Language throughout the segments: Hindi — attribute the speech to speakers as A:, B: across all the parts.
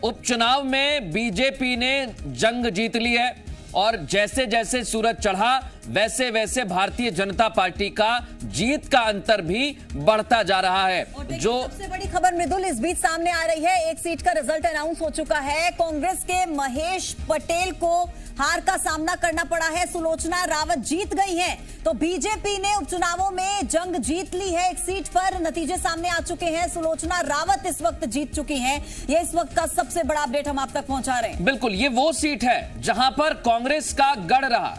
A: उपचुनाव में बीजेपी ने जंग जीत ली है और जैसे जैसे सूरज चढ़ा वैसे वैसे भारतीय जनता पार्टी का जीत का अंतर भी बढ़ता जा रहा है। जो
B: सबसे बड़ी खबर मृदुल इस बीच सामने आ रही है, एक सीट का रिजल्ट अनाउंस हो चुका है। कांग्रेस के महेश पटेल को हार का सामना करना पड़ा है, सुलोचना रावत जीत गई हैं। तो बीजेपी ने उपचुनावों में जंग जीत ली है, एक सीट पर नतीजे सामने आ चुके हैं। सुलोचना रावत इस वक्त जीत चुकी हैं। ये इस वक्त का सबसे बड़ा अपडेट हम आप तक पहुंचा रहे हैं।
A: बिल्कुल, ये वो सीट है जहां पर कांग्रेस का गढ़ रहा।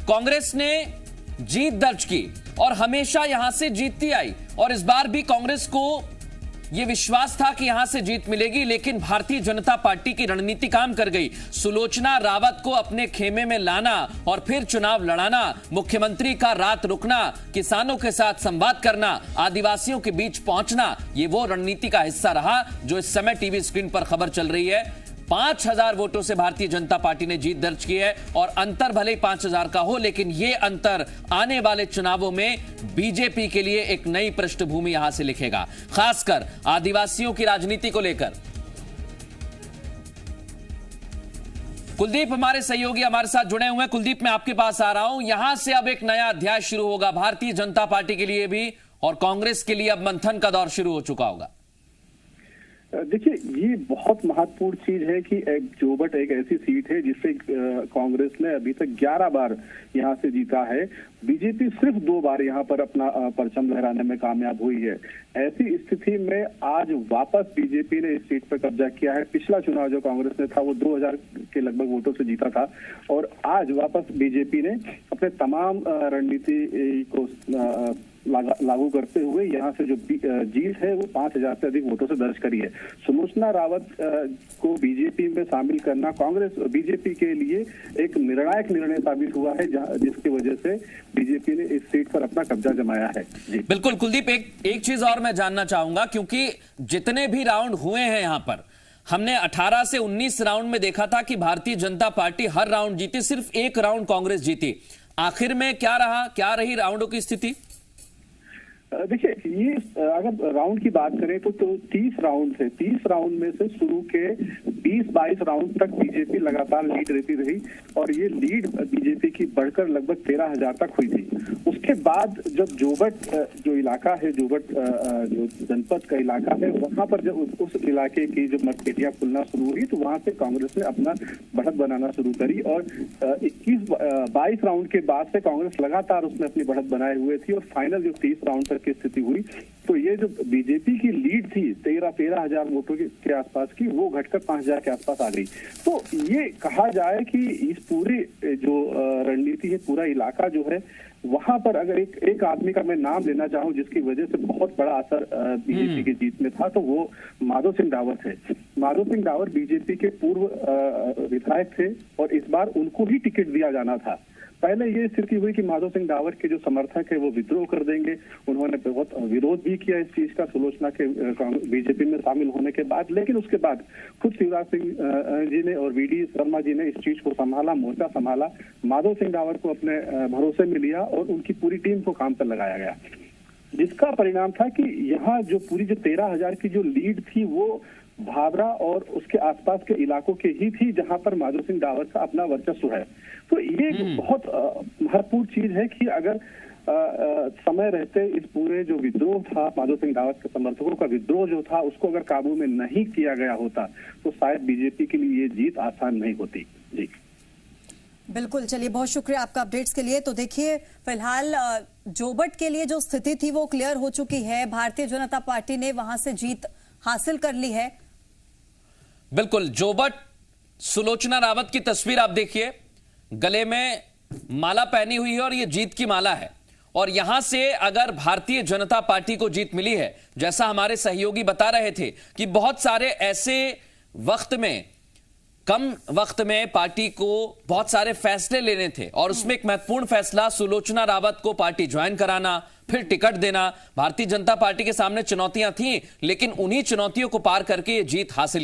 A: कांग्रेस ने जीत दर्ज की और हमेशा यहां से जीतती आई और इस बार भी कांग्रेस को यह विश्वास था कि यहां से जीत मिलेगी, लेकिन भारतीय जनता पार्टी की रणनीति काम कर गई। सुलोचना रावत को अपने खेमे में लाना और फिर चुनाव लड़ाना, मुख्यमंत्री का रात रुकना, किसानों के साथ संवाद करना, आदिवासियों के बीच पहुंचना, ये वो रणनीति का हिस्सा रहा जो इस समय टीवी स्क्रीन पर खबर चल रही है। 5000 वोटों से भारतीय जनता पार्टी ने जीत दर्ज की है और अंतर भले ही 5000 का हो, लेकिन यह अंतर आने वाले चुनावों में बीजेपी के लिए एक नई पृष्ठभूमि यहां से लिखेगा, खासकर आदिवासियों की राजनीति को लेकर। कुलदीप हमारे सहयोगी हमारे साथ जुड़े हुए हैं। कुलदीप, मैं आपके पास आ रहा हूं। यहां से अब एक नया अध्याय शुरू होगा भारतीय जनता पार्टी के लिए भी और कांग्रेस के लिए अब मंथन का दौर शुरू हो चुका होगा।
C: देखिए, ये बहुत महत्वपूर्ण चीज है कि जोबट एक ऐसी सीट है जिससे कांग्रेस ने अभी तक 11 बार यहां से जीता है। बीजेपी सिर्फ 2 बार यहां पर अपना परचम लहराने में कामयाब हुई है। ऐसी स्थिति में आज वापस बीजेपी ने इस सीट पर कब्जा किया है। पिछला चुनाव जो कांग्रेस ने था वो 2000 के लगभग वोटों से जीता था और आज वापस बीजेपी ने अपने तमाम रणनीति को लागू करते हुए यहां से जो जीत है वो 5000 से अधिक वोटों से दर्ज करी है। सुलोचना रावत को बीजेपी में शामिल करना कांग्रेस बीजेपी के लिए एक निर्णायक निर्णय साबित हुआ है, जिसकी वजह से बीजेपी ने इस सीट पर अपना कब्जा जमाया है। जी
A: बिल्कुल कुलदीप, एक चीज और मैं जानना चाहूंगा, क्योंकि जितने भी राउंड हुए हैं यहां पर हमने 18 से 19 राउंड में देखा था कि भारतीय जनता पार्टी हर राउंड जीती, सिर्फ एक राउंड कांग्रेस जीती। आखिर में क्या रही राउंडों की स्थिति?
C: देखिए, ये अगर राउंड की बात करें तो 30 राउंड थे। 30 राउंड में से शुरू के 20-22 राउंड तक बीजेपी लगातार लीड रहती रही और ये लीड बीजेपी की बढ़कर लगभग 13000 तक हुई थी। उसके बाद जब जोबट जो इलाका है, जोबट जो जनपद का इलाका है, वहां पर जब उस इलाके की जब मतपेटियां खुलना शुरू हुई तो वहां से कांग्रेस ने अपना बढ़त बनाना शुरू करी और 21-22 राउंड के बाद से कांग्रेस लगातार उसमें अपनी बढ़त बनाए हुए थी और फाइनल जो 30 राउंड तक की स्थिति हुई तो ये जो बीजेपी की लीड थी 13,000 वोटों के आसपास की, वो घटकर 5000 के आसपास आ गई। तो ये कहा जाए कि इस पूरी जो रणनीति है, पूरा इलाका जो है, वहां पर अगर एक आदमी का मैं नाम लेना चाहूं जिसकी वजह से बहुत बड़ा असर बीजेपी की जीत में था, तो वो माधो सिंह डावर थे। माधो सिंह डावर बीजेपी के पूर्व विधायक थे और इस बार उनको ही टिकट दिया जाना था। पहले ये स्थिति हुई कि माधो सिंह डावर के जो समर्थक है वो विद्रोह कर देंगे। उन्होंने बहुत विरोध भी किया इस चीज का सुलोचना के बीजेपी में शामिल होने के बाद, लेकिन उसके बाद खुद शिवराज सिंह जी ने और वीडी शर्मा जी ने इस चीज को संभाला, मोर्चा संभाला, माधो सिंह डावर को अपने भरोसे में लिया और उनकी पूरी टीम को काम पर लगाया गया, जिसका परिणाम था कि यहाँ जो पूरी जो 13000 की जो लीड थी वो भावरा और उसके आसपास के इलाकों के ही थी जहां पर माधो सिंह डावर का अपना वर्चस्व है। तो ये बहुत महत्वपूर्ण चीज है कि अगर समय रहते इस पूरे जो विद्रोह था, माधो सिंह डावर के समर्थकों का विद्रोह जो था, उसको अगर काबू में नहीं किया गया होता तो शायद बीजेपी के लिए ये जीत आसान नहीं होती। जी
B: बिल्कुल, चलिए बहुत शुक्रिया आपका अपडेट्स के लिए। तो देखिए, फिलहाल जोबट के लिए जो स्थिति थी वो क्लियर हो चुकी है। भारतीय जनता पार्टी ने वहां से जीत हासिल कर ली है।
A: बिल्कुल, जोबट सुलोचना रावत की तस्वीर आप देखिए, गले में माला पहनी हुई है और यह जीत की माला है। और यहां से अगर भारतीय जनता पार्टी को जीत मिली है, जैसा हमारे सहयोगी बता रहे थे कि बहुत सारे ऐसे वक्त में, कम वक्त में पार्टी को बहुत सारे फैसले लेने थे और उसमें एक महत्वपूर्ण फैसला सुलोचना रावत को पार्टी ज्वाइन कराना, फिर टिकट देना। भारतीय जनता पार्टी के सामने चुनौतियां थीं, लेकिन उन्हीं चुनौतियों को पार करके ये जीत हासिल